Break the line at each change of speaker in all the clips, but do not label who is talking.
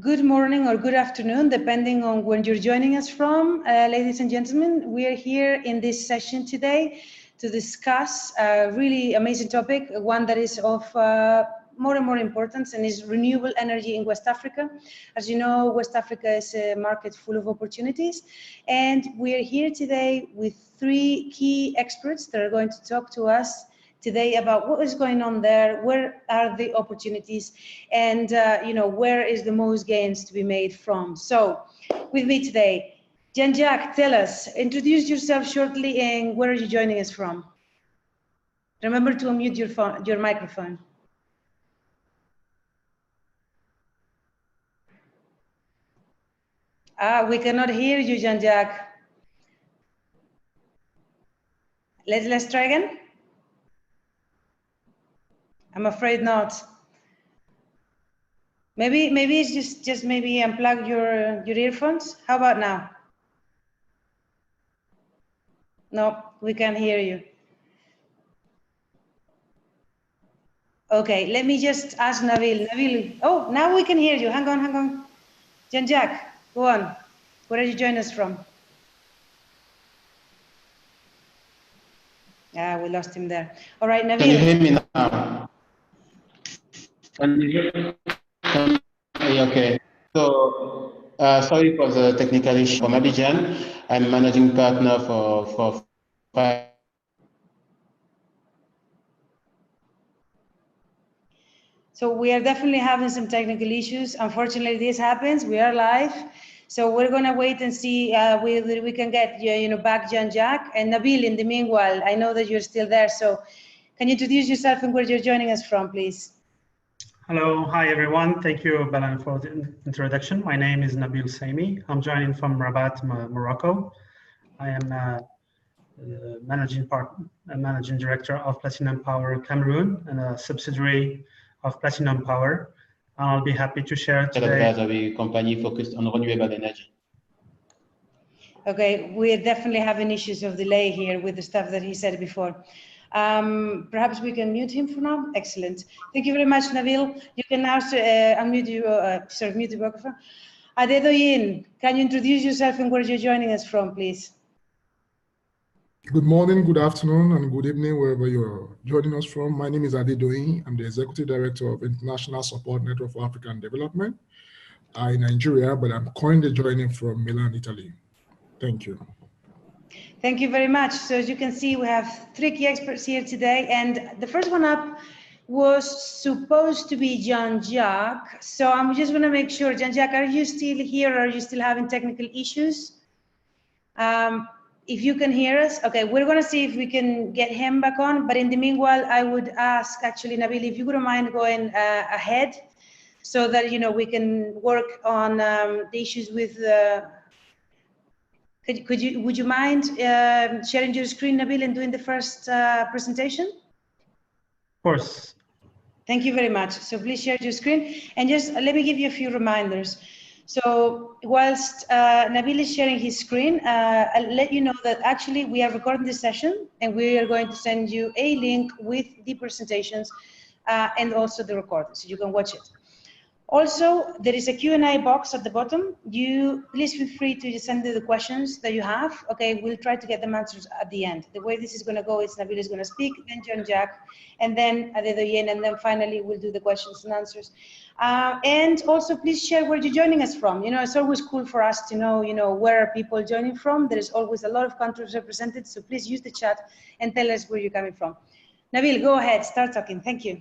Good morning or good afternoon, depending on when you're joining us from. Ladies and gentlemen, we are here in this session today to discuss a really amazing topic, one that is of more and more importance, and is renewable energy in West Africa. As you know, West Africa is a market full of opportunities, and we are here today with three key experts that are going to talk to us today about what is going on there, where are the opportunities, and where is the most gains to be made from. So with me today, Jean-Jacques, tell us, introduce yourself shortly and where are you joining us from? Remember to unmute your microphone. We cannot hear you, Jean-Jacques. Let's try again. I'm afraid not. Maybe it's just maybe unplug your earphones. How about now? No, we can't hear you. Okay, let me just ask Nabil. Nabil, oh, now we can hear you. Hang on. Jean-Jacques, go on. Where are you joining us from? We lost him there. All right, Nabil.
Can you hear me now? Can you hear me? Okay. So, sorry for the technical issue. From Abidjan, I'm managing partner for
So we are definitely having some technical issues. Unfortunately, this happens. We are live. So we're going to wait and see whether we can get back Jean-Jacques. And Nabil, in the meanwhile, I know that you're still there. So can you introduce yourself and where you're joining us from, please?
Hello, hi everyone. Thank you, Balan, for the introduction. My name is Nabil Saimi. I'm joining from Rabat, Morocco. I am managing director of Platinum Power Cameroon and a subsidiary of Platinum Power. I'll be happy to share today.
Advisory company focused on renewable energy.
Okay, we're definitely having issues of delay here with the stuff that he said before. Perhaps we can mute him for now. Excellent. Thank you very much, Nabil. You can now unmute mute the microphone. Adedoyin, can you introduce yourself and where you're joining us from, please?
Good morning, good afternoon, and good evening, wherever you're joining us from. My name is Adedoyin. I'm the Executive Director of International Support Network for African Development in Nigeria, but I'm currently joining from Milan, Italy. Thank you.
Thank you very much. So as you can see, we have three key experts here today, and the first one up was supposed to be Jean-Jacques. So I'm just going to make sure, Jean-Jacques, are you still here or are you still having technical issues? If you can hear us, okay, we're going to see if we can get him back on. But in the meanwhile, I would ask, actually, Nabil, if you wouldn't mind going ahead so that, we can work on the issues with would you mind sharing your screen, Nabil, and doing the first presentation?
Of course.
Thank you very much. So please share your screen and just let me give you a few reminders. So whilst Nabil is sharing his screen, I'll let you know that actually we are recording this session and we are going to send you a link with the presentations and also the recording so you can watch it. Also, there is a Q&A box at the bottom. You please feel free to send the questions that you have. Okay, we'll try to get them answers at the end. The way this is going to go is Nabil is going to speak, then Jean-Jacques, and then Adedoyin, and then finally we'll do the questions and answers. And also, please share where you're joining us from. It's always cool for us to know, where are people joining from. There is always a lot of countries represented, so please use the chat and tell us where you're coming from. Nabil, go ahead, start talking. Thank you.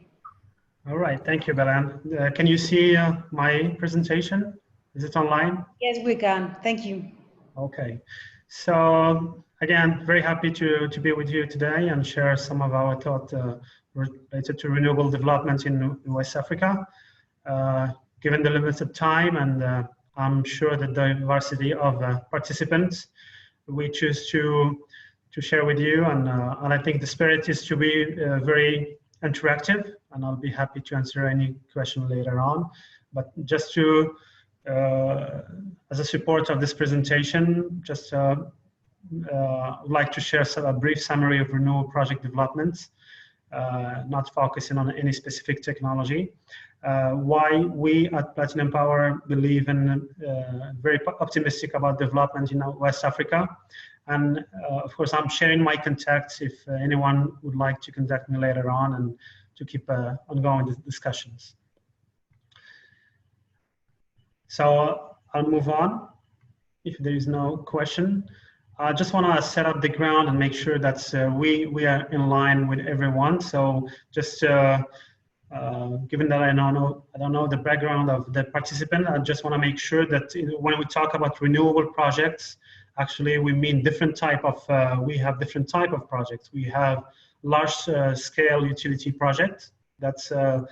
All right, thank you, Balan. Can you see my presentation? Is it online?
Yes, we can. Thank you.
Okay. So again, very happy to be with you today and share some of our thoughts related to renewable development in West Africa. Given the limited time and I'm sure the diversity of participants, we choose to share with you, and I think the spirit is to be very interactive, and I'll be happy to answer any question later on. But just to, as a support of this presentation, just would like to share a brief summary of renewable project developments not focusing on any specific technology. Why we at Platinum Power believe in very optimistic about development in West Africa. And of course, I'm sharing my contacts if anyone would like to contact me later on and to keep ongoing discussions. So I'll move on if there is no question. I just want to set up the ground and make sure that we are in line with everyone. So just given that I don't know the background of the participant, I just want to make sure that when we talk about renewable projects, actually we mean different type of, we have different type of projects. We have large scale utility projects. That's a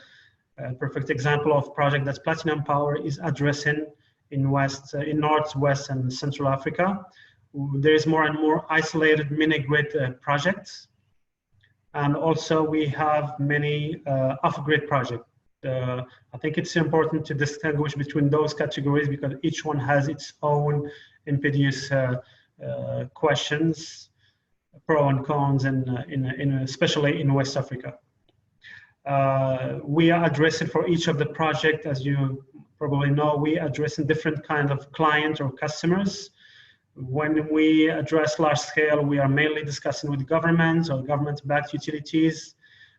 perfect example of project that Platinum Power is addressing in North, West, and Central Africa. There is more and more isolated mini-grid projects. And also we have many off-grid projects. I think it's important to distinguish between those categories because each one has its own impetus questions, pro and cons, and especially in West Africa. We are addressing for each of the projects, as you probably know, we are addressing different kind of client or customers. When we address large scale, we are mainly discussing with governments or government-backed utilities.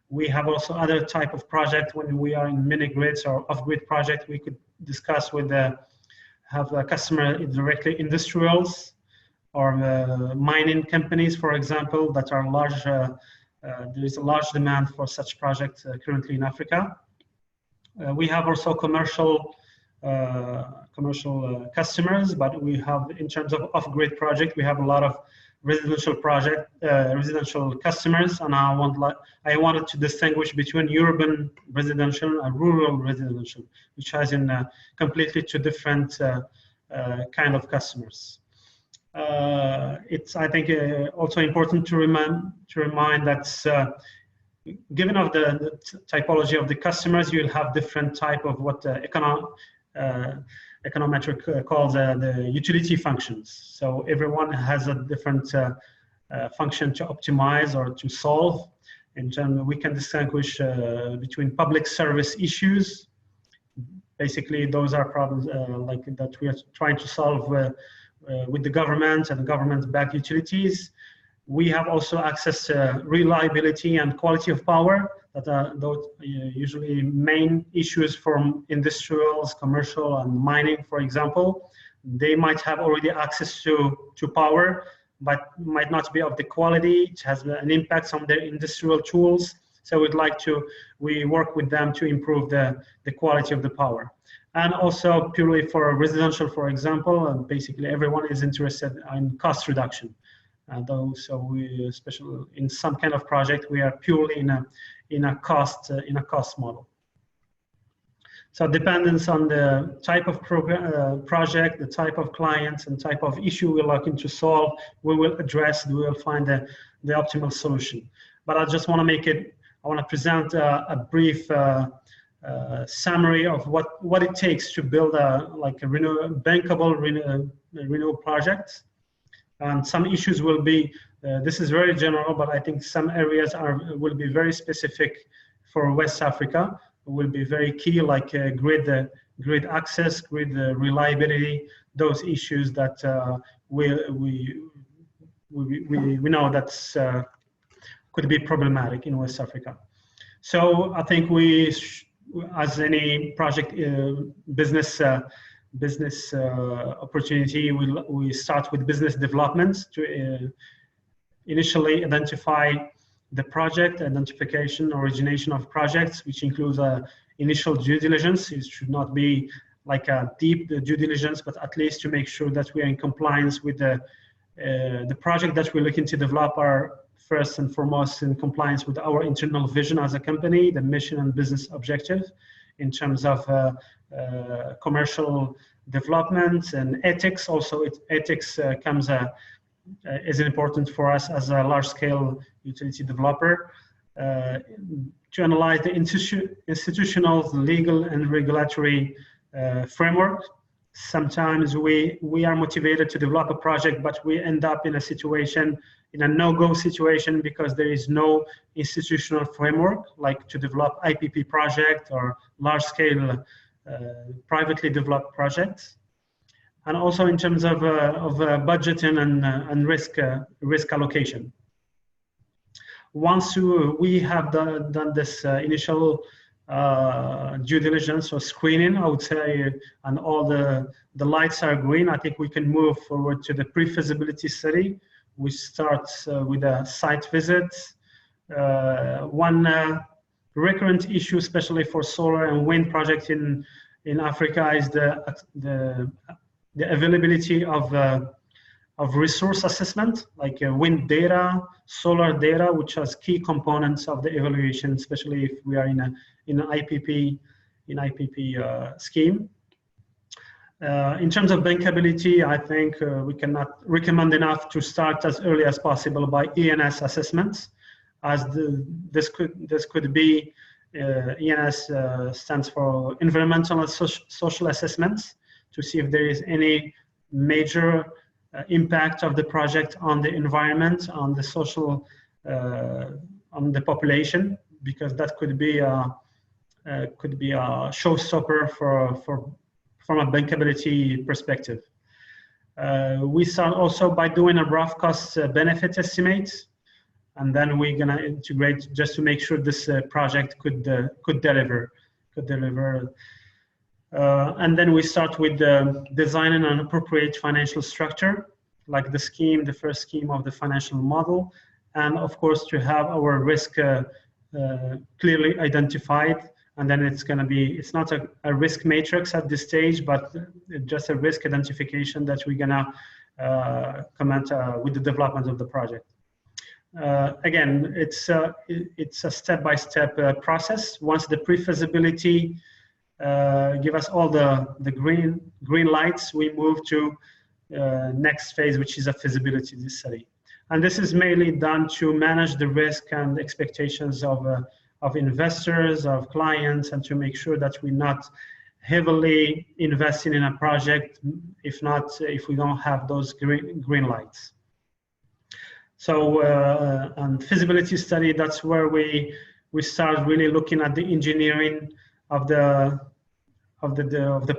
We have also other type of project when we are in mini grids or off-grid project. We could discuss with have a customer directly industrials or mining companies, for example, that are large. There is a large demand for such projects currently in Africa. We have also commercial customers, but we have, in terms of off-grid project, we have a lot of residential residential customers, and I wanted to distinguish between urban residential and rural residential, which has in completely two different kind of customers. It's, I think, also important to remind that given of the typology of the customers, you'll have different type of what econometric calls the utility functions. So everyone has a different function to optimize or to solve. In terms, we can distinguish between public service issues. Basically, those are problems like that we are trying to solve with the government and government-backed utilities. We have also access to reliability and quality of power that are those usually main issues from industrials, commercial, and mining, for example. They might have already access to power, but might not be of the quality. It has an impact on their industrial tools. So we work with them to improve the quality of the power. And also purely for residential, for example, basically everyone is interested in cost reduction. So we, especially in some kind of project, we are purely in a cost model. So dependence on the type of project, the type of clients, and type of issue we're looking to solve, we will find the optimal solution. But I just want to I want to present a brief summary of what it takes to build a bankable renewable project. And some issues will be, this is very general, but I think some areas will be very specific for West Africa, will be very key, like grid access, grid reliability, those issues that we know that's could be problematic in West Africa. So I think as any project business opportunity, we start with business development to initially identify the project, identification, origination of projects, which includes initial due diligence. It should not be like a deep due diligence, but at least to make sure that we are in compliance with the project that we're looking to develop are first and foremost in compliance with our internal vision as a company, the mission and business objective in terms of commercial development and ethics. Also, ethics is important for us as a large-scale utility developer. To analyze the institutional, legal, and regulatory framework. Sometimes we are motivated to develop a project, but we end up in a situation in a no-go situation because there is no institutional framework like to develop IPP project or large-scale privately developed projects. And also in terms of budgeting and risk allocation. Once we have done this initial due diligence or screening, I would say, and all the lights are green, I think we can move forward to the pre-feasibility study. We start with a site visit. One recurrent issue, especially for solar and wind projects in Africa, is the availability of resource assessment, like wind data, solar data, which has key components of the evaluation, especially if we are in an IPP scheme. In terms of bankability, I think we cannot recommend enough to start as early as possible by ENS assessments, as this could be ENS stands for environmental and social assessments, to see if there is any major impact of the project on the environment, on the social, on the population, because that could be a showstopper from a bankability perspective. We start also by doing a rough cost benefit estimate, and then we're gonna integrate just to make sure this project could deliver. And then we start with designing an appropriate financial structure, like the scheme, the first scheme of the financial model, and of course to have our risk clearly identified. And then it's going to be, it's not a risk matrix at this stage, but just a risk identification that we're going to comment with the development of the project. Again, it's a step-by-step process. Once the pre-feasibility give us all the green lights, we move to next phase, which is a feasibility study. And this is mainly done to manage the risk and expectations of investors, of clients, and to make sure that we're not heavily investing in a project if we don't have those green lights. So on feasibility study, that's where we start really looking at the engineering of the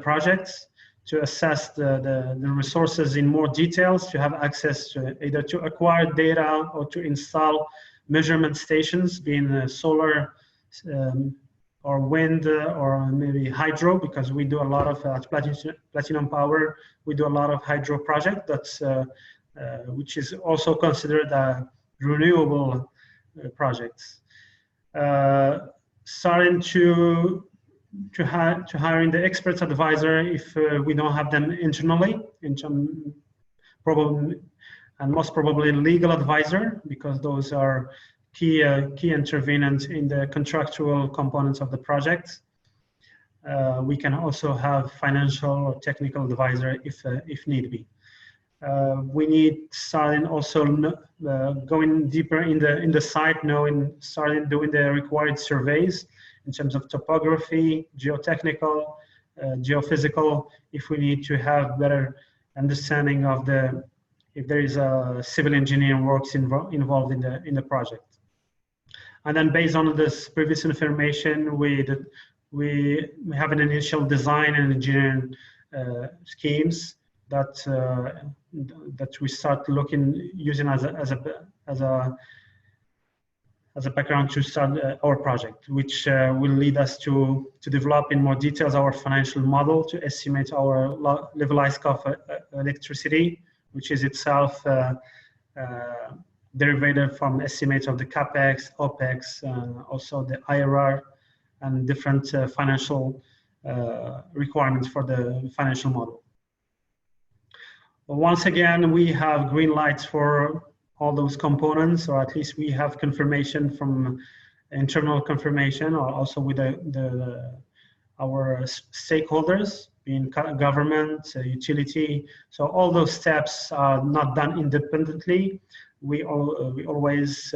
projects, to assess the resources in more details, to have access to either to acquire data or to install measurement stations, being solar or wind or maybe hydro, because we do a lot of at Platinum Power, we do a lot of hydro project that's which is also considered a renewable projects. Starting to hiring the experts advisor if we don't have them internally, and most probably legal advisor, because those are key intervenants in the contractual components of the project. We can also have financial or technical advisor if need be. We need starting also going deeper in the site, starting doing the required surveys in terms of topography, geotechnical, geophysical, if we need to have better understanding of if there is a civil engineering works involved in the project. And then based on this previous information, we have an initial design and engineering schemes that we start using as a background to start our project, which will lead us to develop in more details our financial model to estimate our levelized cost of electricity, which is itself derivative from estimates of the CapEx, OpEx, also the IRR, and different financial requirements for the financial model. Once again, we have green lights for all those components, or at least we have confirmation from internal confirmation, or also with our stakeholders, being government, utility. So all those steps are not done independently. We always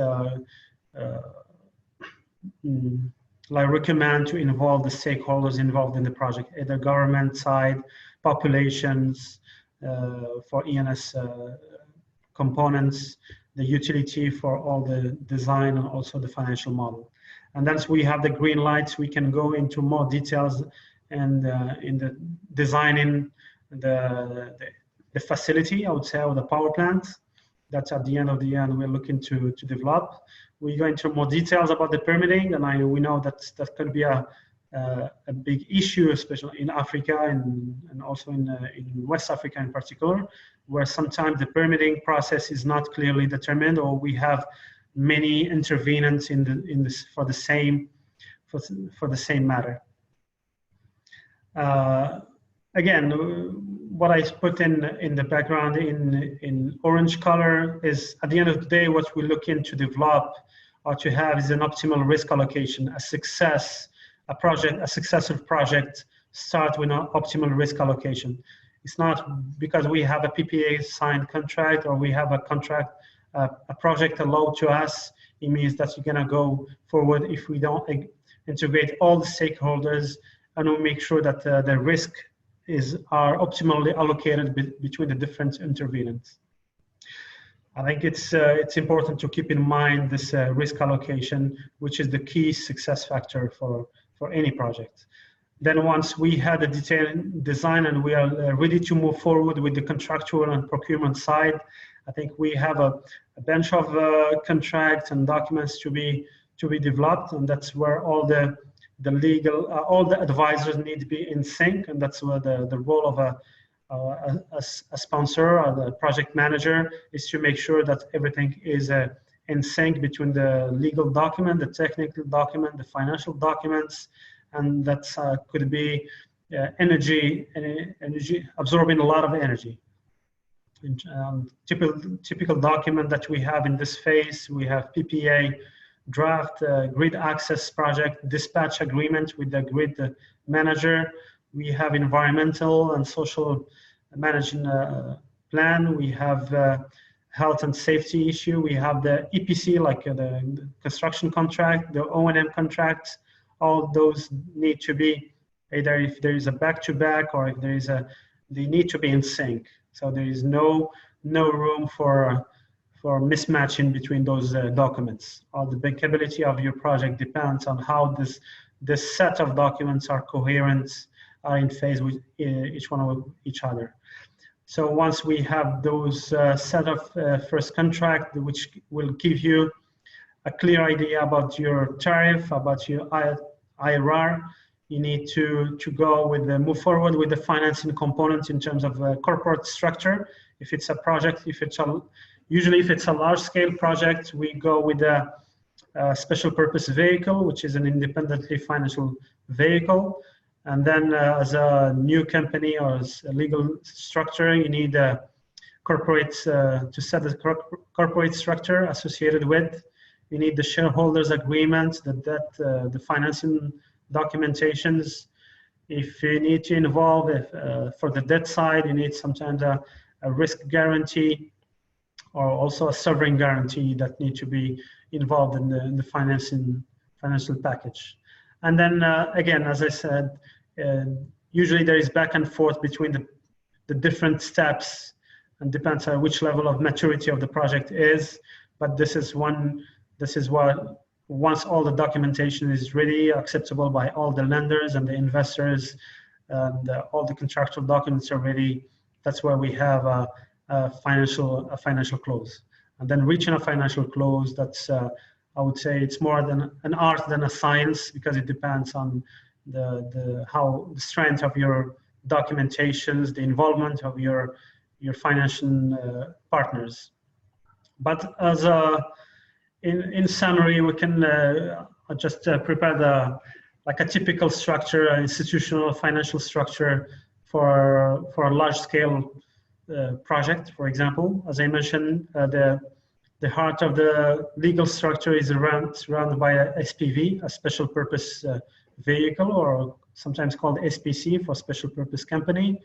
recommend to involve the stakeholders involved in the project, either government side, populations, for ENS components, utility for all the design and also the financial model. And once we have the green lights, we can go into more details and in the designing the facility, I would say, or the power plant. That's at the end of the year, and we're looking to develop. We go into more details about the permitting, and we know that could be a big issue, especially in Africa and also in West Africa in particular, where sometimes the permitting process is not clearly determined, or we have many intervenants for the same matter. Again, what I put in the background in orange color is, at the end of the day, what we look into develop or to have is an optimal risk allocation. A successful project starts with an optimal risk allocation. It's not because we have a PPA signed contract or we have a contract, a project allowed to us, it means that you're gonna go forward if we don't integrate all the stakeholders and we make sure that the risk are optimally allocated between the different intervenants. I think it's important to keep in mind this risk allocation, which is the key success factor for any project. Then once we had a detailed design and we are ready to move forward with the contractual and procurement side, I think we have a bunch of contracts and documents to be developed, and that's where all the legal, all the advisors need to be in sync, and that's where the role of a sponsor or the project manager is to make sure that everything is in sync between the legal document, the technical document, the financial documents, and that could be energy absorbing a lot of energy. Typical document that we have in this phase, we have PPA, draft grid access project, dispatch agreement with the grid manager. We have environmental and social management plan. We have health and safety issue. We have the EPC, like the construction contract, the O&M contracts. All those need to be either if there is a back-to-back or if there is they need to be in sync. So there is no room for mismatching between those documents. All the bankability of your project depends on how this set of documents are coherent, are in phase with each one of each other. So once we have those set of first contract, which will give you a clear idea about your tariff, about your IRR, you need to go with move forward with the financing component in terms of corporate structure. If it's a project, usually if it's a large scale project, we go with a special purpose vehicle, which is an independently financial vehicle. And then as a new company or as a legal structure, you need a corporate, to set the corporate structure associated with. You need the shareholders agreement, the financing documentations. If you need to involve, for the debt side, you need sometimes a risk guarantee or also a sovereign guarantee that need to be involved in the financial package. And then again, as I said, usually there is back and forth between the different steps, and depends on which level of maturity of the project is. But this is what, once all the documentation is ready, acceptable by all the lenders and the investors, and all the contractual documents are ready, that's where we have a financial close. And then reaching a financial close, that's I would say it's more than an art than a science, because it depends on the strength of your documentations, the involvement of your financial partners. But as in summary, we can just prepare like a typical structure, institutional financial structure for a large scale project. For example, as I mentioned, the heart of the legal structure is surrounded by a SPV, a special purpose vehicle, or sometimes called SPC for special purpose company.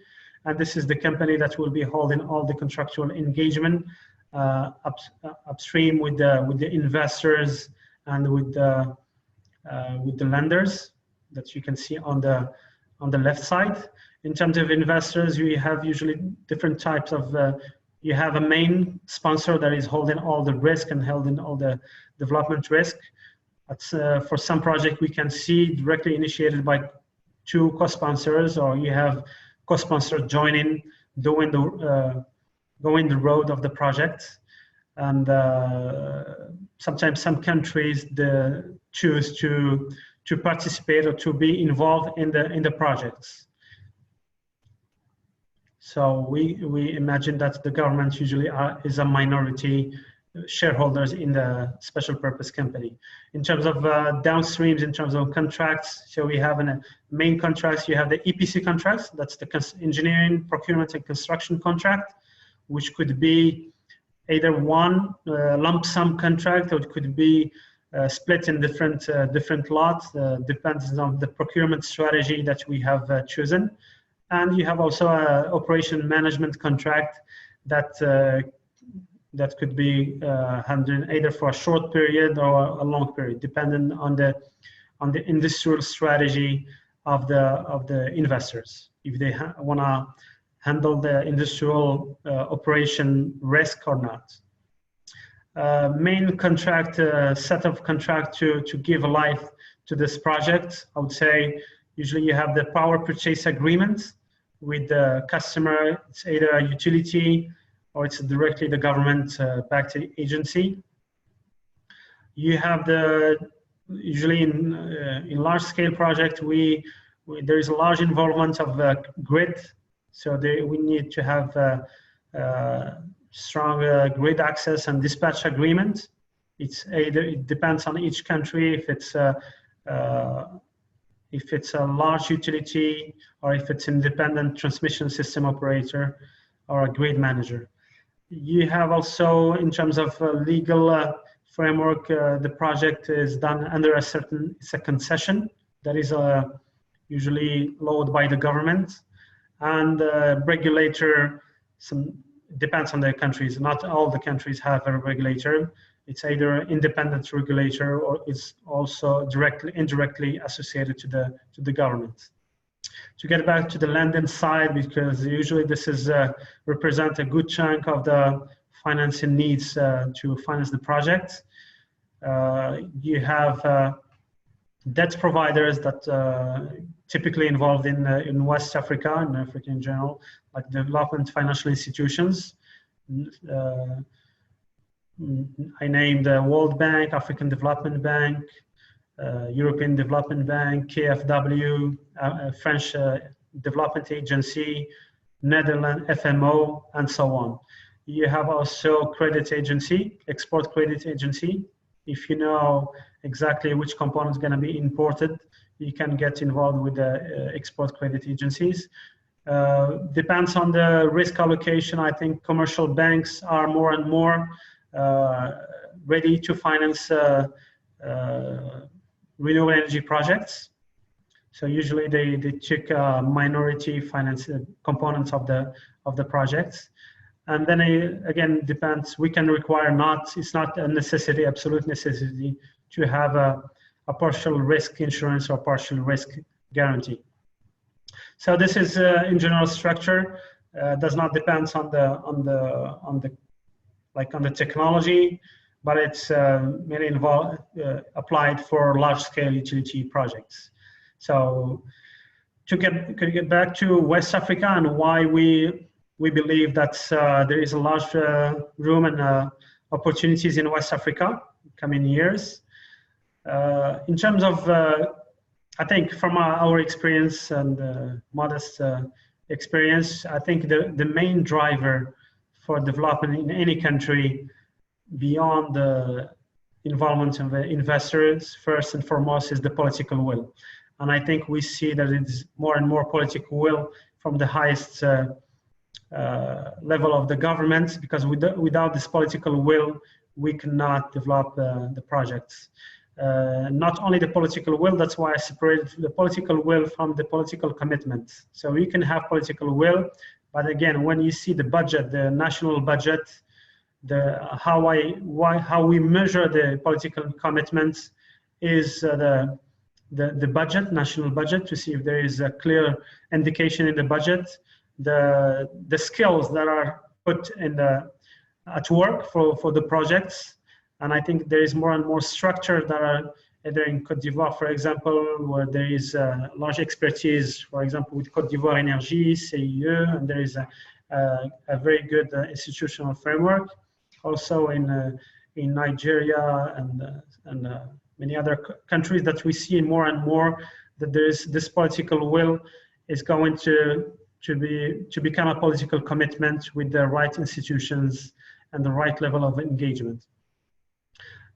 And this is the company that will be holding all the contractual engagement upstream with the investors and with the lenders that you can see on the left side. In terms of investors, we have usually different types of you have a main sponsor that is holding all the risk and holding all the development risk. That's, for some project we can see directly initiated by 2 co-sponsors, or you have co-sponsor joining, doing the going the road of the project. And sometimes some countries choose to participate or to be involved in the projects. So we imagine that the government usually is a minority shareholders in the special purpose company. In terms of downstreams, in terms of contracts, so we have main contracts, you have the EPC contracts, that's the engineering, procurement and construction contract, which could be either one lump sum contract, or it could be split in different lots, depends on the procurement strategy that we have chosen. And you have also an operation management contract that could be handled either for a short period or a long period, depending on the industrial strategy of the investors, if they want to handle the industrial operation risk or not. Main contract, set of contract to give life to this project, I would say usually you have the power purchase agreement with the customer. It's either a utility or it's directly the government-backed agency. You have usually in large-scale project, there is a large involvement of grid. So we need to have strong grid access and dispatch agreement. It depends on each country if it's a large utility or if it's independent transmission system operator or a grid manager. You have also, in terms of legal framework, the project is done under it's a concession that is usually allowed by the government. And regulator, depends on the countries. Not all the countries have a regulator. It's either independent regulator or it's also indirectly associated to the government. To get back to the lending side, because usually this is represent a good chunk of the financing needs to finance the project. You have debt providers that typically involved in West Africa and Africa in general, like development financial institutions. I named the World Bank, African Development Bank, European Development Bank, KfW, French Development Agency, Netherlands FMO, and so on. You have also credit agency, export credit agency. If you know exactly which component is going to be imported, you can get involved with the export credit agencies. Depends on the risk allocation. I think commercial banks are more and more ready to finance renewable energy projects. So usually they check minority finance components of the projects. And then again, depends, we can require it's not a necessity, absolute necessity to have a partial risk insurance or partial risk guarantee. So this is in general structure, does not depend on the technology, but it's mainly applied for large scale utility projects. So to get back to West Africa and why we believe that there is a large room and opportunities in West Africa coming years. In terms of, I think from our experience and modest experience, I think the main driver for development in any country beyond the involvement of investors, first and foremost, is the political will. And I think we see that it's more and more political will from the highest level of the government, because without this political will, we cannot develop the projects. Not only the political will, that's why I separated the political will from the political commitment. So you can have political will, but again, when you see the budget, the national budget, how we measure the political commitments is the budget, national budget, to see if there is a clear indication in the budget, the skills that are put in at work for the projects. And I think there is more and more structure that are either in Côte d'Ivoire, for example, where there is large expertise, for example, with Côte d'Ivoire Energy, CIE, and there is a very good institutional framework. Also in Nigeria and many other countries, that we see more and more that there is this political will is going to become a political commitment with the right institutions and the right level of engagement.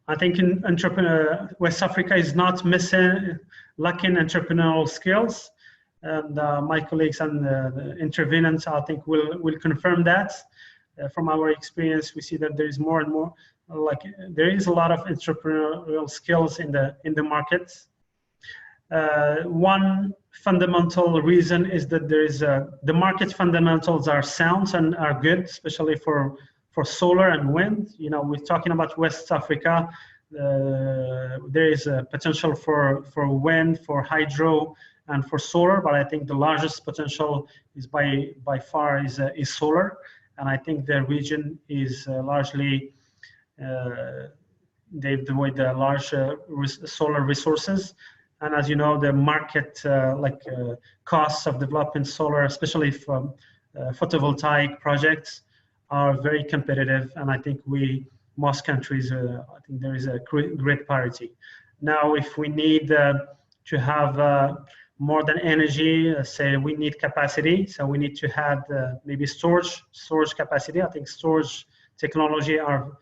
I think in West Africa is not lacking entrepreneurial skills, and my colleagues and the intervenants, I think, will confirm that. From our experience, we see that there is more and more, there is a lot of entrepreneurial skills in the markets. One fundamental reason is that there is the market fundamentals are sound and are good, especially for solar and wind. You know, we're talking about West Africa. There is a potential for wind, for hydro, and for solar, but I think the largest potential is by far is solar. And I think the region is largely they avoid the large solar resources. And as you know, the market costs of developing solar, especially from photovoltaic projects, are very competitive. And I think most countries, I think there is a great parity. Now, if we need to have more than energy, say we need capacity, so we need to have maybe storage capacity. I think storage technology are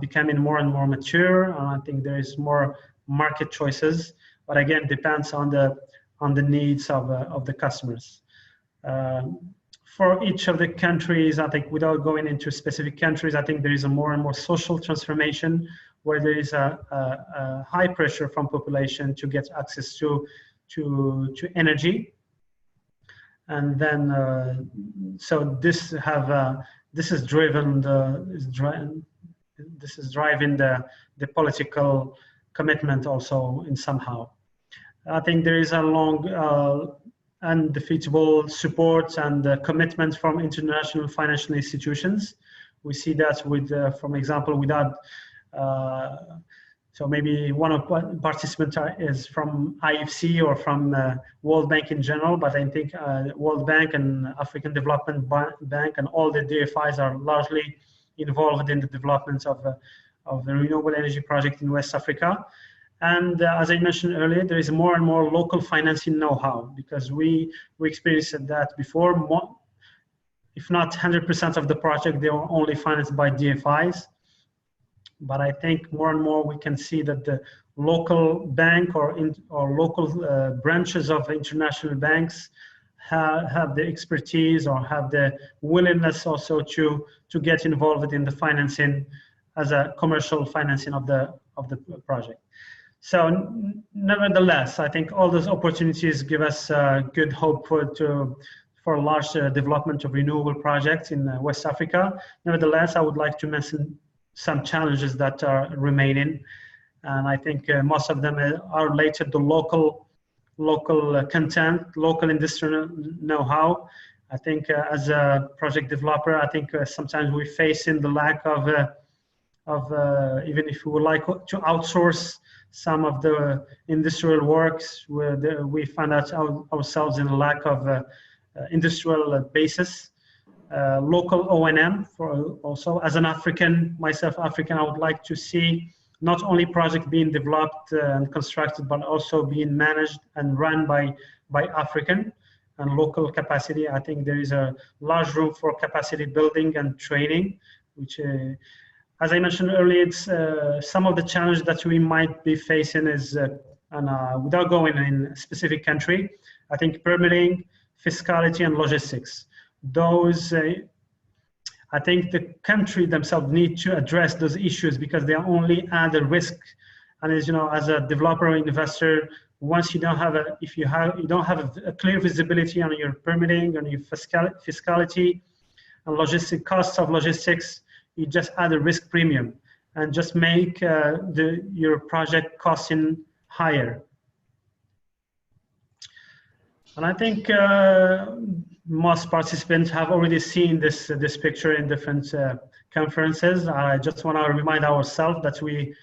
becoming more and more mature, and I think there is more market choices. But again, depends on the needs of the customers. For each of the countries, I think without going into specific countries, I think there is a more and more social transformation where there is a high pressure from population to get access to energy. And then, so this is driving the political commitment also in somehow. I think there is a long undefeatable support and commitment from international financial institutions. We see that with, for example, without, so maybe one of participants is from IFC or from World Bank in general, but I think World Bank and African Development Bank and all the DFIs are largely involved in the development of the renewable energy project in West Africa. And as I mentioned earlier, there is more and more local financing know-how, because we experienced that before. If not 100% of the project, they were only financed by DFIs. But I think more and more we can see that the local bank or local branches of international banks have the expertise or have the willingness also to get involved in the financing as a commercial financing of the project. So nevertheless, I think all those opportunities give us good hope for large development of renewable projects in West Africa. Nevertheless, I would like to mention some challenges that are remaining. And I think most of them are related to local content, local industrial know-how. I think as a project developer, I think sometimes we face in the lack of even if we would like to outsource some of the industrial works, where we find out ourselves in a lack of industrial basis. Local O&M for also, as an African, myself African, I would like to see not only project being developed and constructed, but also being managed and run by African and local capacity. I think there is a large room for capacity building and training, which as I mentioned earlier, it's some of the challenges that we might be facing is, without going in a specific country, I think permitting, fiscality, and logistics. Those, I think the country themselves need to address those issues, because they only add a risk. And as you know, as a developer or investor, once you don't have a clear visibility on your permitting, on your fiscality, and logistic costs of logistics, you just add a risk premium and just make your project costing higher. And I think most participants have already seen this picture in different conferences. I just want to remind ourselves that we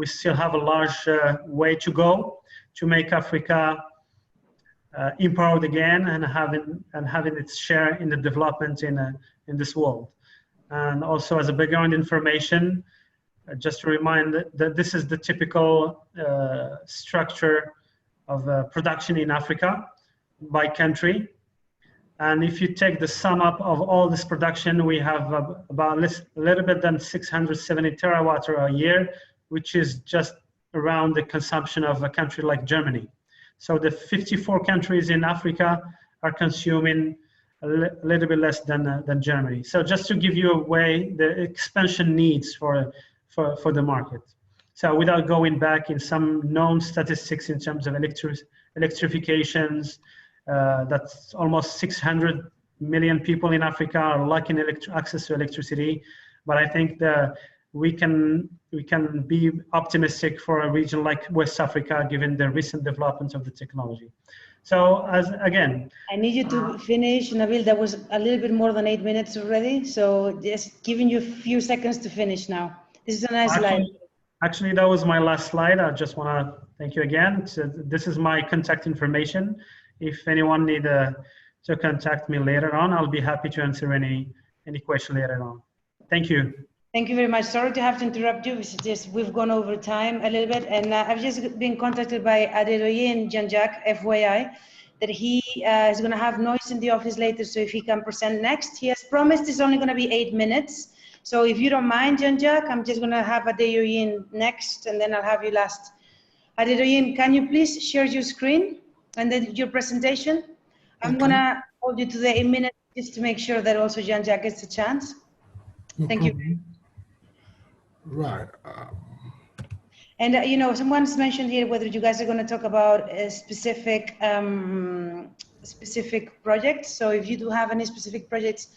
still have a large way to go to make Africa empowered again and having its share in the development in this world. And also, as a background information, just to remind that this is the typical structure of production in Africa by country. And if you take the sum up of all this production, we have about a little bit than 670 terawatt a year, which is just around the consumption of a country like Germany. So the 54 countries in Africa are consuming a little bit less than Germany. So just to give you a way, the expansion needs for the market. So without going back in some known statistics in terms of electrifications, that's almost 600 million people in Africa are lacking access to electricity. But I think that we can be optimistic for a region like West Africa, given the recent developments of the technology. So again,
I need you to finish, Nabil. That was a little bit more than 8 minutes already. So just giving you a few seconds to finish now. This is a nice slide.
Actually, that was my last slide. I just want to thank you again. So this is my contact information. If anyone need to contact me later on, I'll be happy to answer any question later on. Thank you.
Thank you very much. Sorry to have to interrupt you. It's just we've gone over time a little bit, and I've just been contacted by Adedoye Jean-Jacques, FYI, that he is going to have noise in the office later, so if he can present next. He has promised it's only going to be 8 minutes. So if you don't mind, Jean-Jacques, I'm just going to have Adedoye next, and then I'll have you last. Adedoye, can you please share your screen and then your presentation? I'm going to hold you to the 8 minutes just to make sure that also Jean-Jacques gets a chance. Thank you.
Right.
And you know, someone's mentioned here whether you guys are going to talk about a specific projects. So if you do have any specific projects,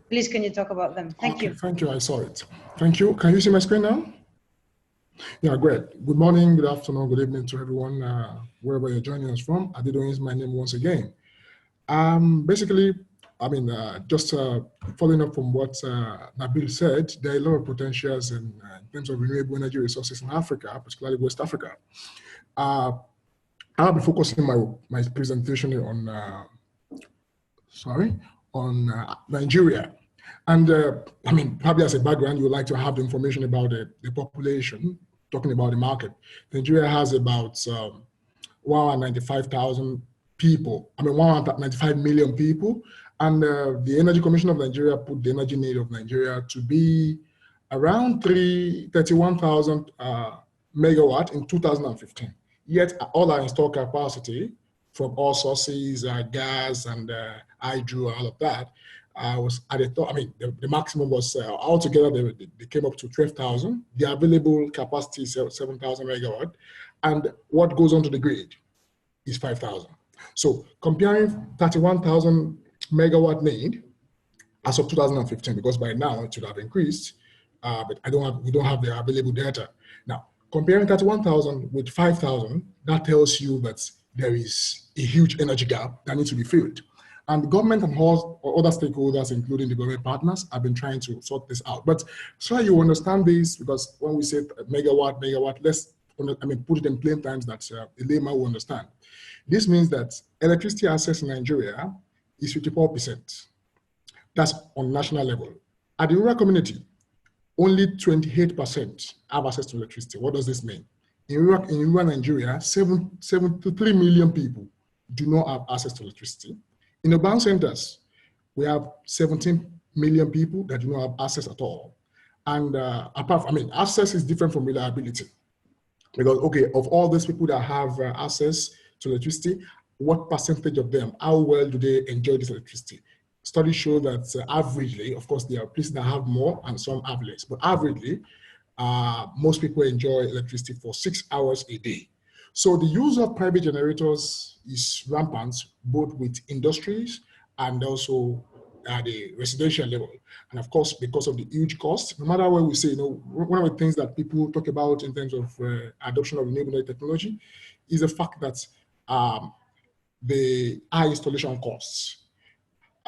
please can you talk about them? Thank you.
Thank you. I saw it. Thank you. Can you see my screen now? Yeah, great. Good morning, good afternoon, good evening to everyone, wherever you're joining us from. Adedoye is my name once again. Basically, I mean, just following up from what Nabil said, there are a lot of potentials in terms of renewable energy resources in Africa, particularly West Africa. I'll be focusing my presentation on, Nigeria. And I mean, probably as a background, you would like to have the information about the population, talking about the market. Nigeria has about 195,000 people, 195 million people. And the Energy Commission of Nigeria put the energy need of Nigeria to be around 31,000 megawatt in 2015. Yet all our installed capacity from all sources, gas and hydro, all of that, was at the top. I mean, the maximum was altogether they came up to 12,000. The available capacity is 7,000 megawatt, and what goes onto the grid is 5,000. So comparing 31,000 megawatt need as of 2015, because by now it should have increased, but we don't have the available data. Now, comparing 31,000 with 5,000, that tells you that there is a huge energy gap that needs to be filled. And the government and all other stakeholders, including the government partners, have been trying to sort this out. But so you understand this, because when we say megawatt, let's put it in plain terms that a layman will understand. This means that electricity access in Nigeria is 54%. That's on national level. At the rural community, only 28% have access to electricity. What does this mean? In rural Nigeria, 73 million people do not have access to electricity. In urban centers, we have 17 million people that do not have access at all. And access is different from reliability. Because, of all those people that have access to electricity, what percentage of them, how well do they enjoy this electricity? Studies show that averagely, of course, there are places that have more and some have less, but averagely, most people enjoy electricity for 6 hours a day. So the use of private generators is rampant, both with industries and also at the residential level. And of course, because of the huge cost, no matter what we say, one of the things that people talk about in terms of adoption of renewable technology is the fact that the high installation costs.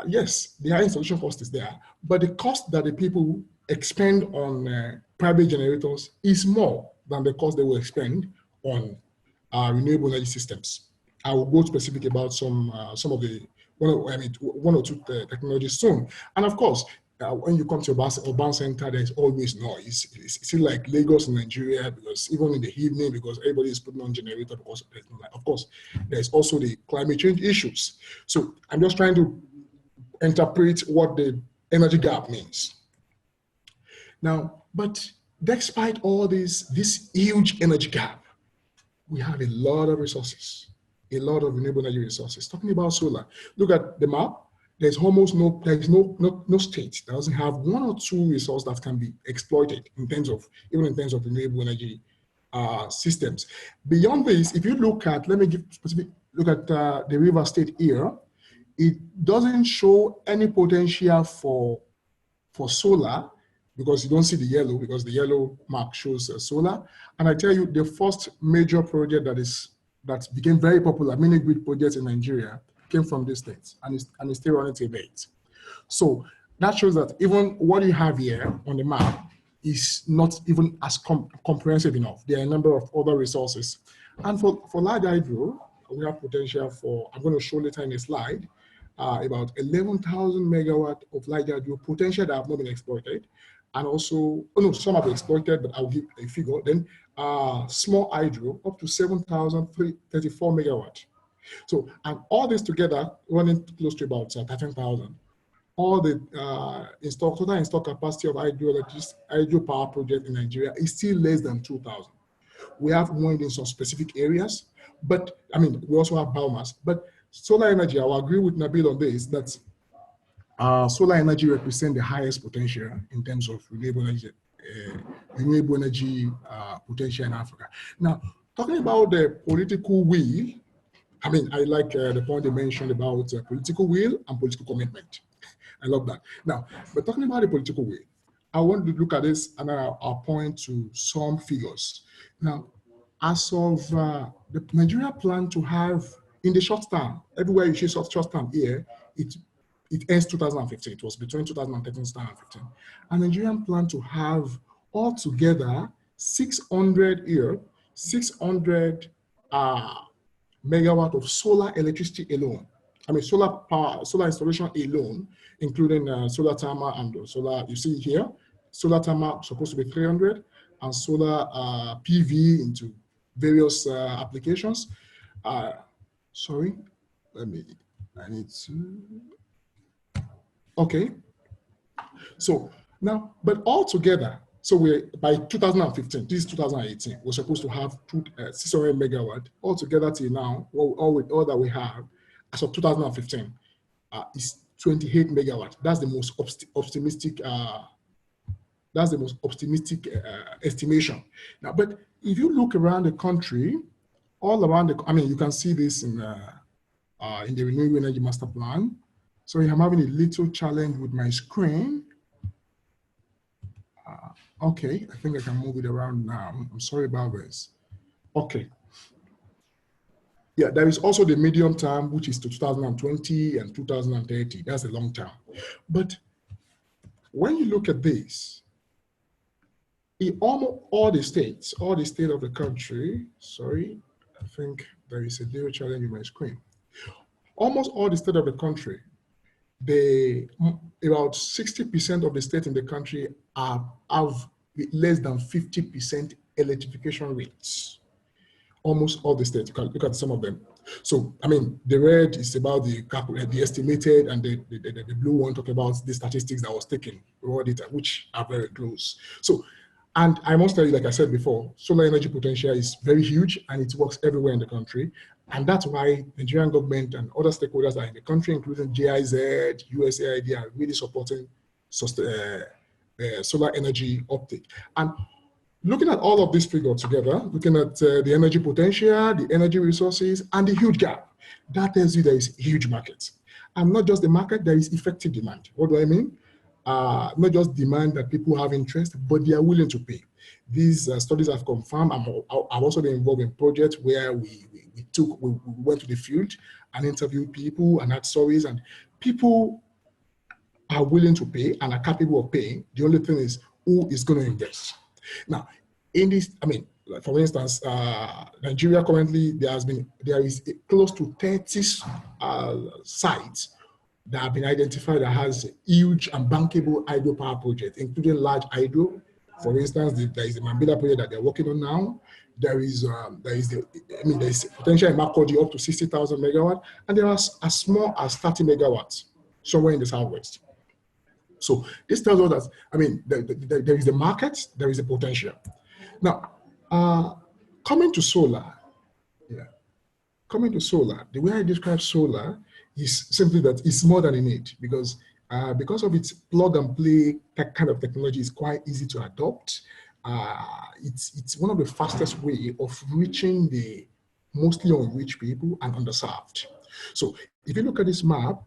yes, the high installation cost is there, but the cost that the people expend on private generators is more than the cost they will expend on renewable energy systems. I will go specific about some of the one or two technologies soon. And of course, when you come to urban center, there's always noise. It's still like Lagos in Nigeria, because even in the evening, because everybody is putting on generator, because there's no light. Of course, there's also the climate change issues. So I'm just trying to interpret what the energy gap means. Now, but despite all this huge energy gap, we have a lot of resources, a lot of renewable energy resources. Talking about solar, look at the map. There's almost no state that doesn't have one or two resources that can be exploited even in terms of renewable energy systems. Beyond this, if you look at, let me give specific look at the River State here, it doesn't show any potential for solar, because you don't see the yellow, because the yellow mark shows solar. And I tell you, the first major project that became very popular, mini grid projects in Nigeria, came from this state, and it's still running till date. So that shows that even what you have here on the map is not even as comprehensive enough. There are a number of other resources. And for large hydro, we have potential for, I'm going to show later in a slide, about 11,000 megawatt of large hydro potential that have not been exploited. And also, some have been exploited, but I'll give a figure. Then small hydro up to 7,334 megawatt. So, and all this together running close to about 13,000. All the total installed capacity of hydro power project in Nigeria is still less than 2,000. We have wind in some specific areas, but we also have biomass. But solar energy, I will agree with Nabil on this, that solar energy represents the highest potential in terms of renewable energy potential in Africa. Now, talking about the political will, I like the point they mentioned about political will and political commitment. I love that. Now, but talking about the political will, I want to look at this and I'll point to some figures. Now, as of the Nigeria plan to have, in the short term, everywhere you see short term here, it ends 2015. It was between 2013 and 2015. And Nigerian plan to have altogether 600 megawatt of solar electricity alone. Solar power, solar installation alone, including solar thermal and solar, you see here, solar thermal supposed to be 300, and solar PV into various applications. Sorry, I need to, okay. So now, but all together, so by 2015, this is 2018, we're supposed to have 600 megawatt. All together till now, all that we have, as of 2015, is 28 megawatt. That's the most optimistic. Estimation. Now, but if you look around the country, all around you can see this in the Renewable Energy Master Plan. So I'm having a little challenge with my screen. Okay, I think I can move it around now. I'm sorry about this. Okay. Yeah, there is also the medium term, which is to 2020 and 2030. That's the long term. But when you look at this, in almost all the states of the country, sorry, I think there is a little challenge in my screen. Almost all the states of the country, about 60% of the states in the country have less than 50% electrification rates. Almost all the states, you can look at some of them. So, the red is about the estimated, and the blue one talk about the statistics that was taken, raw data, which are very close. So, and I must tell you, like I said before, solar energy potential is very huge and it works everywhere in the country. And that's why the Nigerian government and other stakeholders are in the country, including GIZ, USAID, are really supporting solar energy uptake. And looking at all of these figures together, looking at the energy potential, the energy resources, and the huge gap, that tells you there is a huge market. And not just the market, there is effective demand. What do I mean? Not just demand that people have interest, but they are willing to pay. These studies have confirmed. I've also been involved in projects where we went to the field and interviewed people and had stories, and people are willing to pay and are capable of paying. The only thing is who is going to invest. Now, in this, I mean, like for instance, Nigeria currently, there is close to 30 sites that have been identified that has huge and bankable hydropower projects, including large hydro. For instance, there is the Mambila project that they're working on now. There is potential in Makurdi up to 60,000 megawatt, and there are as small as 30 megawatts somewhere in the southwest. So this tells us that, I mean, there is the market, there is a potential. Now, coming to solar, the way I describe solar is simply that it's more than a need, because of its plug and play kind of technology, is quite easy to adopt. It's one of the fastest way of reaching the mostly unreached people and underserved. So if you look at this map,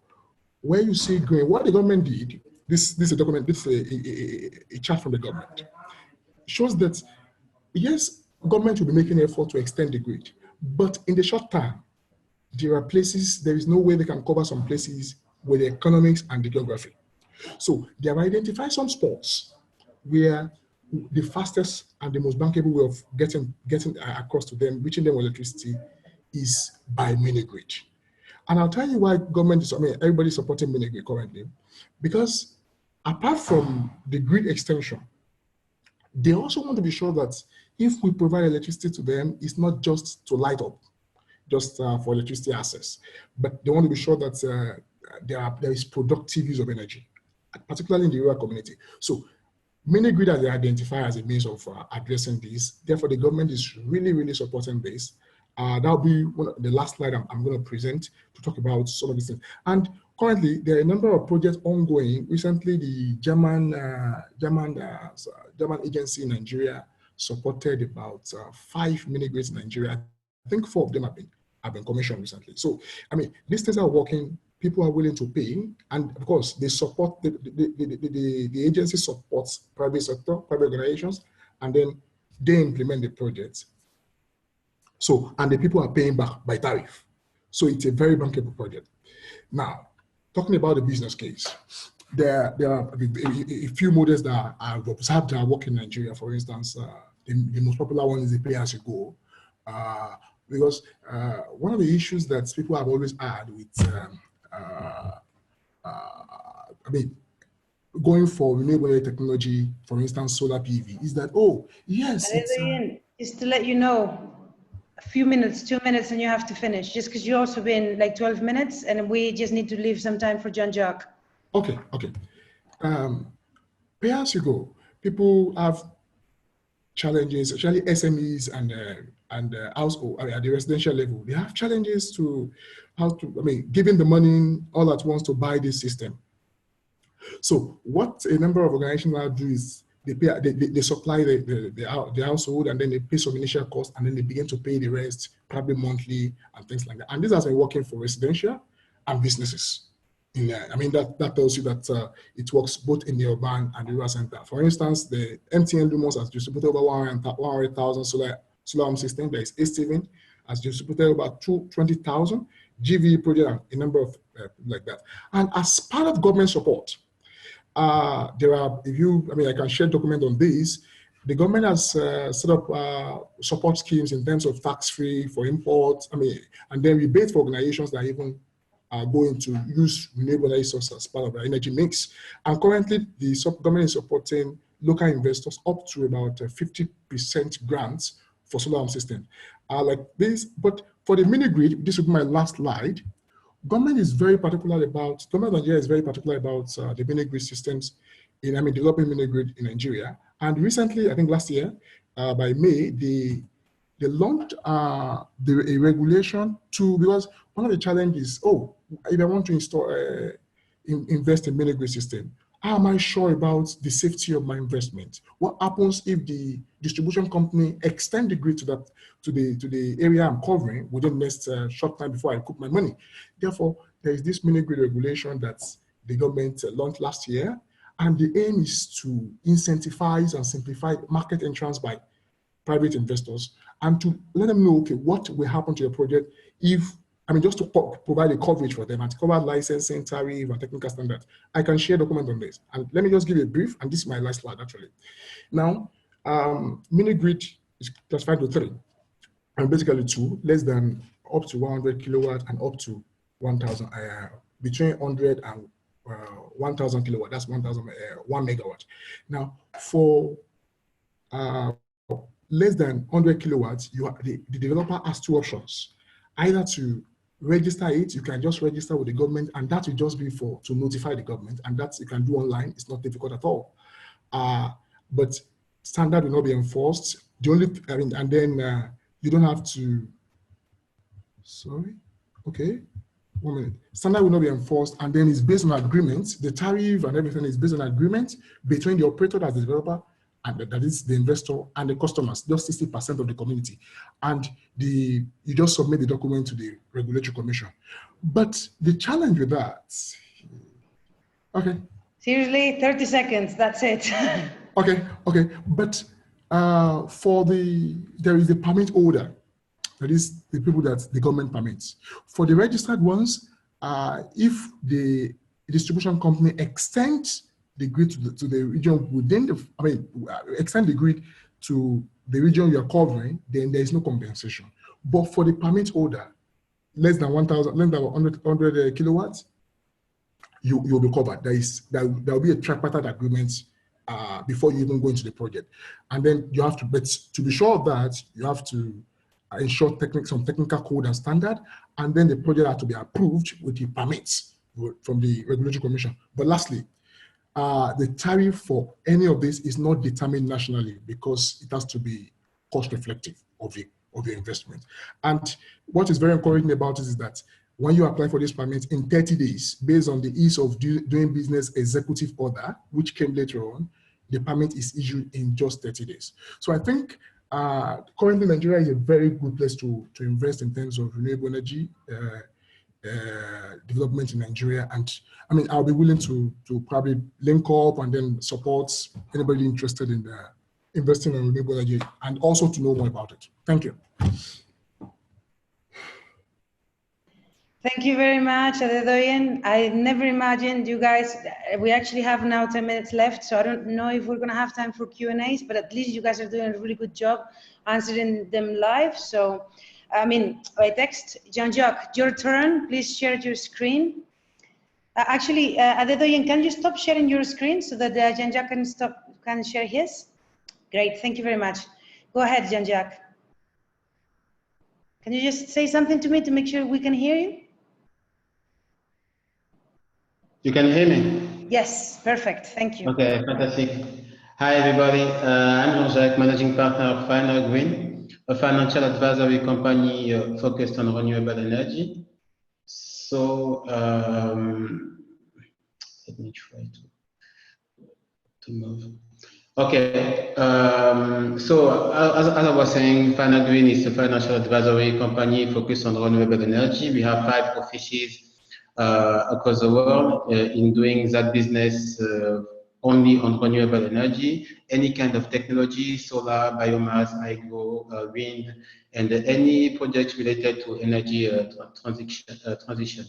where you see green, what the government did, this is a document, this is a chart from the government, shows that yes, government will be making an effort to extend the grid, but in the short term, there are places, there is no way they can cover some places with the economics and the geography. So they have identified some spots where the fastest and the most bankable way of getting across to them, reaching them with electricity, is by mini grid. And I'll tell you why government is, I mean, everybody's supporting mini grid currently, because apart from the grid extension, they also want to be sure that if we provide electricity to them, it's not just to light up, just for electricity access, but they want to be sure that there is productive use of energy, particularly in the rural community. So mini grid as they identify as a means of addressing this. Therefore, the government is really, really supporting this. That'll be the last slide I'm going to present to talk about some of these things. And currently, there are a number of projects ongoing. Recently, the German agency in Nigeria supported about 5 mini grids in Nigeria. I think 4 of them have been commissioned recently. So, I mean, these things are working. People are willing to pay, and of course, they support the agency supports private sector, private organizations, and then they implement the projects. So, and the people are paying back by tariff. So it's a very bankable project. Now, talking about the business case, there are a few models that I've observed that work in Nigeria. For instance, the most popular one is the pay-as-you-go, because one of the issues that people have always had with, I mean, going for renewable technology, for instance, solar PV, is that, oh, yes.
Just to let you know, a few minutes, 2 minutes, and you have to finish, just because you've also been like 12 minutes, and we just need to leave some time for Jean-Jacques.
Okay. Pay-as-you-go, people have challenges, especially SMEs and household at the residential level. They have challenges to giving the money all at once to buy this system. So what a number of organizations now do is they supply the household, and then they pay some initial cost, and then they begin to pay the rest probably monthly and things like that. And this has been working for residential and businesses. I mean, that tells you that it works both in the urban and the rural center. For instance, the MTN Lumos has distributed over 100,000 solar home systems. There is A7 has distributed about 20,000. GVE project and a number of like that. And as part of government support, there are, I can share document on this. The government has set up support schemes in terms of tax-free for imports, and then rebate for organizations that even are going to use renewable energy sources as part of their energy mix. And currently, the government is supporting local investors up to about 50% grants for solar home system. Like this, but for the mini grid, this will be my last slide. Government is very particular about, government of Nigeria is very particular about the mini grid systems developing mini grid in Nigeria. And recently, I think last year, by May, they launched a regulation because one of the challenges, if I want to install, invest in mini grid system, how am I sure about the safety of my investment? What happens if the distribution company extend the grid to the area I'm covering within the next short time before I recoup my money? Therefore, there is this mini grid regulation that the government launched last year, And the aim is to incentivize and simplify market entrance by private investors and to let them know, okay, what will happen to your project if, just to provide a coverage for them and cover licensing, tariff, and technical standards. I can share document on this. And let me just give you a brief, and this is my last slide, actually. Now, mini grid is classified to 3, and basically 2, less than up to 100 kilowatt and up to 1,000, between 100 and 1,000 kilowatt, that's 1 megawatt. Now, for less than 100 kilowatts, the developer has 2 options. Either to register it, you can just register with the government, and that will just be to notify the government, and that you can do online. It's not difficult at all. But standard will not be enforced. The only, and then you don't have to, sorry, okay, 1 minute. Standard will not be enforced, and then it's based on agreement. The tariff and everything is based on agreement between the operator as the developer, and that is the investor, and the customers, just 60% of the community. And you just submit the document to the Regulatory Commission. But the challenge with that, okay.
Seriously, 30 seconds, that's it.
Okay, but there is a permit holder. That is the people that the government permits. For the registered ones, if the distribution company extends the grid to the region within extend the grid to the region you are covering, then there is no compensation. But for the permit holder, less than 100 kilowatts, you'll be covered. There will be a tripartite agreement before you even go into the project. And then you have to, but to be sure of that, you have to ensure some technical code and standard, and then the project has to be approved with the permits from the Regulatory Commission. But lastly, the tariff for any of this is not determined nationally because it has to be cost reflective of the investment. And what is very encouraging about it is that when you apply for this permit in 30 days, based on the ease of doing business executive order, which came later on, the permit is issued in just 30 days. So I think currently Nigeria is a very good place to invest in terms of renewable energy development in Nigeria. And I'll be willing to probably link up and then support anybody interested in investing in renewable energy and also to know more about it. Thank you.
Thank you very much, Adedoyin. I never imagined you guys, we actually have now 10 minutes left, so I don't know if we're gonna have time for Q&As, but at least you guys are doing a really good job answering them live. So, by text. Jean-Jacques, your turn. Please share your screen. Actually, Adedoyin, can you stop sharing your screen so that Jean-Jacques can share his? Great, thank you very much. Go ahead, Jean-Jacques. Can you just say something to me to make sure we can hear you?
You can hear me?
Yes, perfect, thank you.
Okay, fantastic. Hi, everybody. I'm Jean-Jacques, Managing Partner of Final Green, a financial advisory company focused on renewable energy. So, let me try to move. Okay, so as I was saying, Final Green is a financial advisory company focused on renewable energy. We have 5 offices across the world in doing that business only on renewable energy, any kind of technology, solar, biomass, hydro, wind, and any project related to energy transition.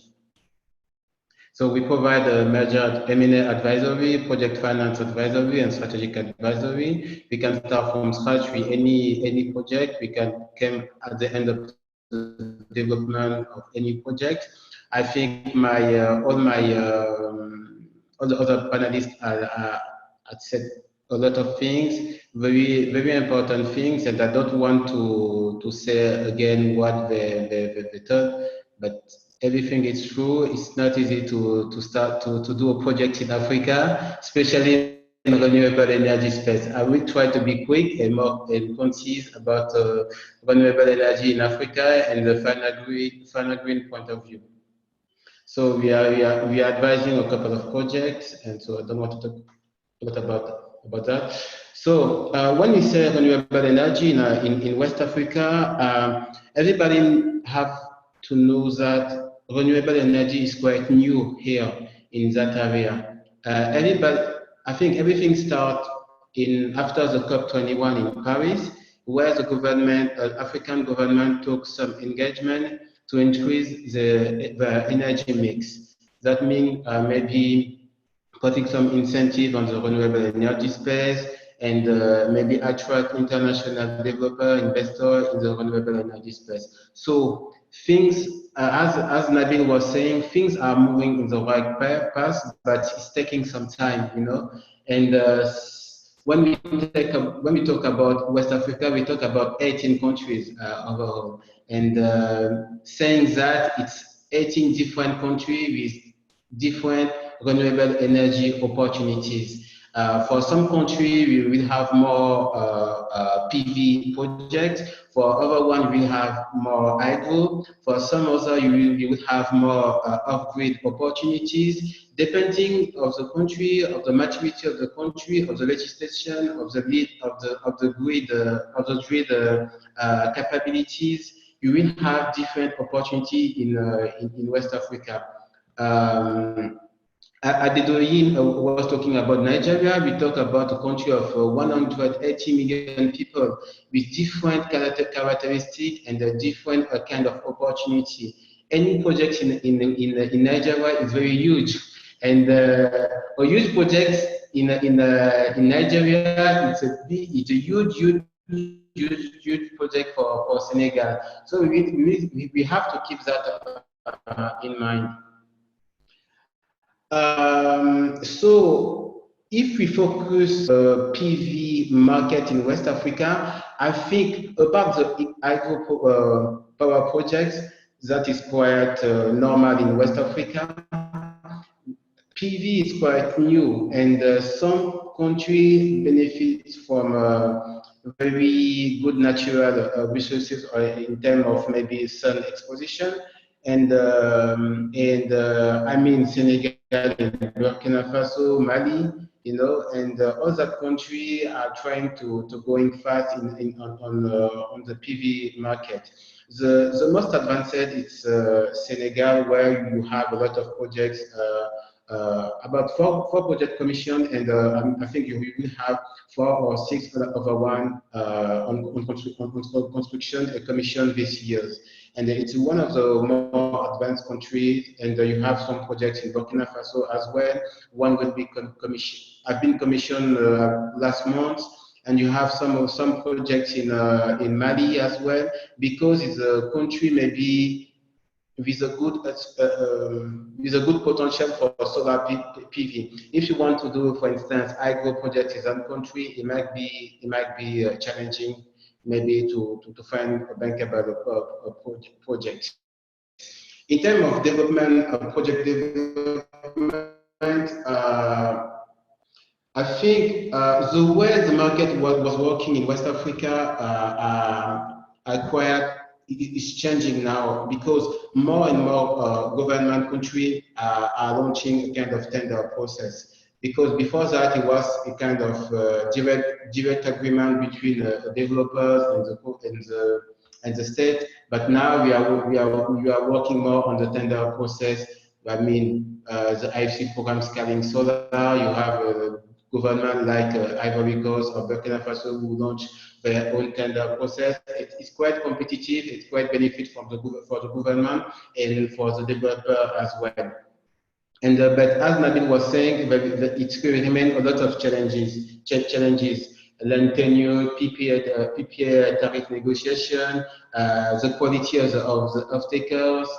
So we provide a merger M&A advisory, project finance advisory, and strategic advisory. We can start from scratch with any project. We can come at the end of the development of any project. I think all the other panelists had said a lot of things, very important things, and I don't want to say again what they thought, but everything is true. It's not easy to start to do a project in Africa, especially in renewable energy space. I will try to be quick and more concise about renewable energy in Africa and the final green point of view. So we are advising a couple of projects, and so I don't want to talk a lot about that. So when we say renewable energy in West Africa, everybody have to know that renewable energy is quite new here in that area. I think everything starts after the COP21 in Paris, where the government, African government, took some engagement to increase the energy mix. That means maybe putting some incentive on the renewable energy space and maybe attract international developer, investor in the renewable energy space. So things, as Nabil was saying, things are moving in the right path, but it's taking some time, you know. And when we talk about West Africa, we talk about 18 countries overall, and saying that it's 18 different countries with different renewable energy opportunities. For some countries, we will have more PV projects. For other one, we will have more hydro. For some other, you will have more off-grid opportunities, depending of the country, of the maturity of the country, of the legislation, of the grid, capabilities. You will have different opportunity in West Africa. Adedoyin was talking about Nigeria. We talk about a country of 180 million people with different characteristics and a different kind of opportunity. Any project in Nigeria is very huge, and a huge project in Nigeria, it's a huge project for Senegal. So we have to keep that in mind. So if we focus PV market in West Africa, I think about the hydro power projects that is quite normal in West Africa. PV is quite new, and some countries benefit from very good natural resources in terms of maybe sun exposition. And I mean Senegal, Burkina Faso, Mali, you know, and other countries are trying to going fast on the PV market. The most advanced is Senegal, where you have a lot of projects, about four project commission, and I think you will have 4 or 6 other one on construction commission this year. And it's one of the more advanced countries, and you have some projects in Burkina Faso as well. One will be commissioned. I've been commissioned last month, and you have some projects in Mali as well, because it's a country maybe with a good potential for solar PV. If you want to do, for instance, hydro projects in that country, it might be challenging, maybe to find a bankable project. In terms of development, project development, I think the way the market was working in West Africa is changing now, because more and more government countries are launching a kind of tender process. Because before that, it was a kind of direct agreement between the developers and the state. But now we are working more on the tender process. I mean, the IFC program scaling solar. You have a government like Ivory Coast or Burkina Faso who launch their own tender process. It's quite competitive. It's quite benefit for the government and for the developer as well. And but as Nabil was saying, it remains a lot of challenges. Land tenure, PPA tariff negotiation, the quality of the off-takers,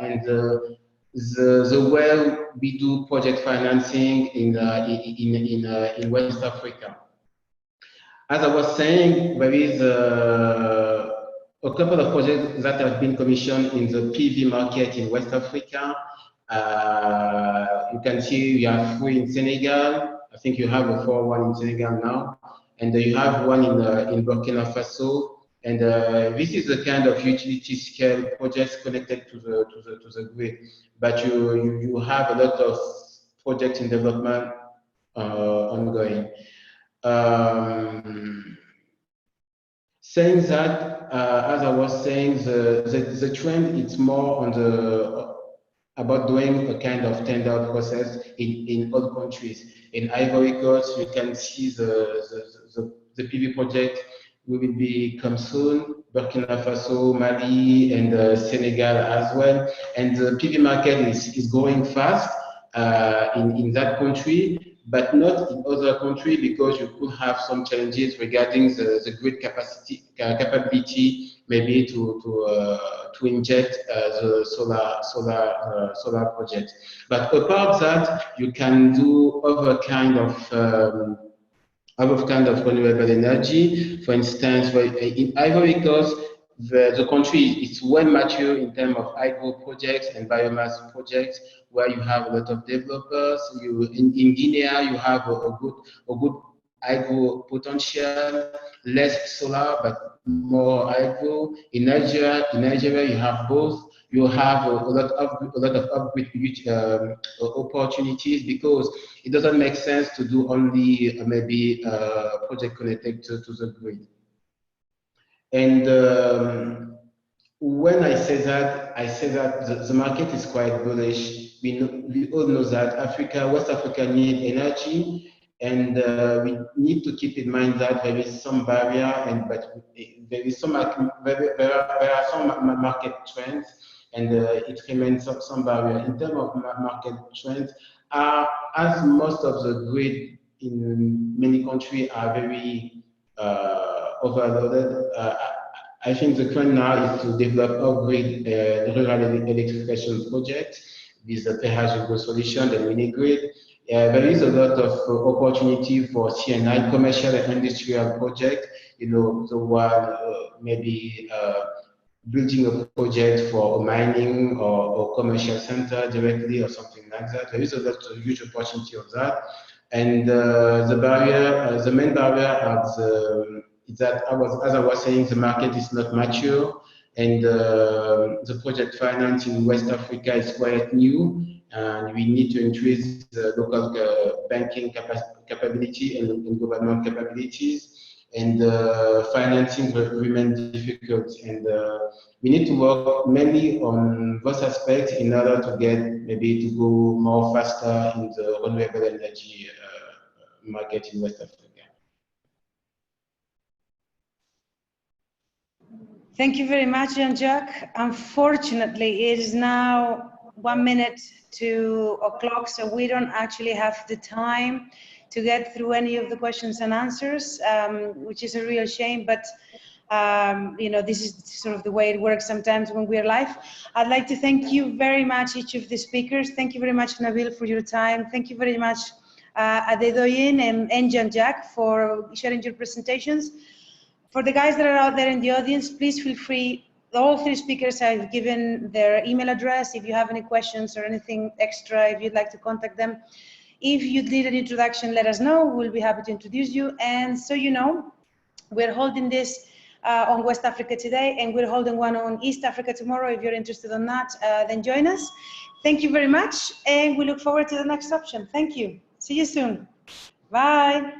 and the way we do project financing in West Africa. As I was saying, there is a couple of projects that have been commissioned in the PV market in West Africa. You can see we have 3 in Senegal. I think you have a 4 in Senegal now, and you have 1 in Burkina Faso. And this is the kind of utility scale projects connected to the grid. But you have a lot of projects in development ongoing. Saying that, as I was saying, the trend is more on about doing a kind of tender process in all countries. In Ivory Coast, you can see the PV project will become soon, Burkina Faso, Mali, and Senegal as well. And the PV market is growing fast in that country, but not in other countries, because you could have some challenges regarding the grid capability, maybe to inject the solar project. But apart that, you can do other kind of renewable energy. For instance, in Ivory Coast, the country is well mature in terms of hydro projects and biomass projects, where you have a lot of developers. In Guinea, you have a good hydro potential, less solar but more hydro. In Nigeria, you have both. You have a lot of upgrade opportunities, because it doesn't make sense to do only maybe project connected to the grid. And when I say that the market is quite bullish. We all know that West Africa needs energy, and we need to keep in mind that there is some barrier, but there are some market trends, and it remains some barrier in terms of market trends. As most of the grid in many countries are very overloaded, I think the trend now is to develop off-grid rural electrification projects with the pay-as-you-go solution, the mini-grid. There is a lot of opportunity for C&I, commercial and industrial projects. The one maybe building a project for mining or commercial center directly or something like that. There is a lot of huge opportunity of that. And the main barrier is that, as I was saying, the market is not mature, and the project finance in West Africa is quite new, and we need to increase the local banking capability and government capabilities. And financing remains difficult, and we need to work mainly on those aspects in order to get maybe to go more faster in the renewable energy market in West Africa.
Thank you very much, Jean-Jacques. Unfortunately, it is now 1 minute to o'clock, so we don't actually have the time to get through any of the questions and answers, which is a real shame, but this is sort of the way it works sometimes when we're live. I'd like to thank you very much, each of the speakers. Thank you very much, Nabil, for your time. Thank you very much, Adedoyin and Jean-Jacques, for sharing your presentations. For the guys that are out there in the audience, please feel free. All three speakers have given their email address. If you have any questions or anything extra, if you'd like to contact them. If you need an introduction, let us know. We'll be happy to introduce you. And so we're holding this on West Africa today, and we're holding one on East Africa tomorrow. If you're interested in that, then join us. Thank you very much, and we look forward to the next option. Thank you. See you soon. Bye.